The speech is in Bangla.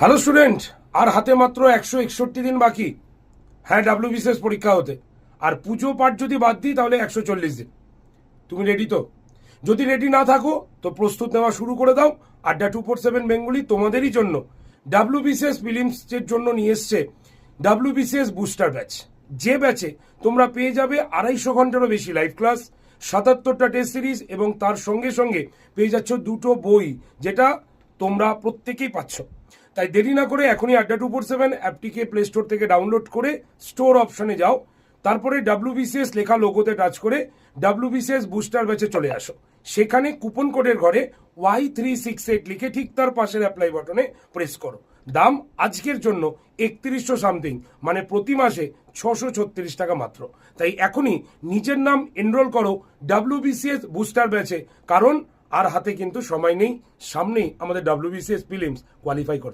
হ্যালো স্টুডেন্ট, আর হাতে মাত্র 161 দিন বাকি। হ্যাঁ, ডাব্লিউবিসিএস পরীক্ষা হতে। আর পুজো পাঠ যদি বাদ দিই তাহলে 140 দিন। তুমি রেডি তো? যদি রেডি না থাকো তো প্রস্তুত নেওয়া শুরু করে দাও। আড্ডা 247 বেঙ্গলি তোমাদেরই জন্য ডাব্লিউবিসিএস প্রিলিমসের জন্য নিয়ে এসছে ডাব্লিউবিসিএস বুস্টার ব্যাচ। যে ব্যাচে তোমরা পেয়ে যাবে 250 ঘন্টারও বেশি লাইভ ক্লাস, 77টা টেস্ট সিরিজ এবং তার সঙ্গে সঙ্গে পেয়ে যাচ্ছ দুটো বই, যেটা তোমরা প্রত্যেকেই পাচ্ছ। তাই দেরি না করে এখনই আড্ডা 247 অ্যাপটিকে প্লে স্টোর থেকে ডাউনলোড করে স্টোর অপশনে যাও। তারপরে ডাব্লিউবিসিএস লেখা লোগোতে টাচ করে ডাব্লিউবিসিএস বুস্টার ব্যাচে চলে আসো। সেখানে কুপন কোডের ঘরে Y368 লিখে ঠিক তার পাশের অ্যাপ্লাই বাটনে প্রেস করো। দাম আজকের জন্য 3100 সামথিং, মানে প্রতি মাসে 636 টাকা মাত্র। তাই এখনই নিজের নাম এনরোল করো ডাব্লিউবিসিএস বুস্টার ব্যাচে, কারণ আর হাতে কিন্তু সময় নেই। সামনেই আমাদের ডাব্লিউবিসিএস প্রিলিমস কোয়ালিফাই করতে।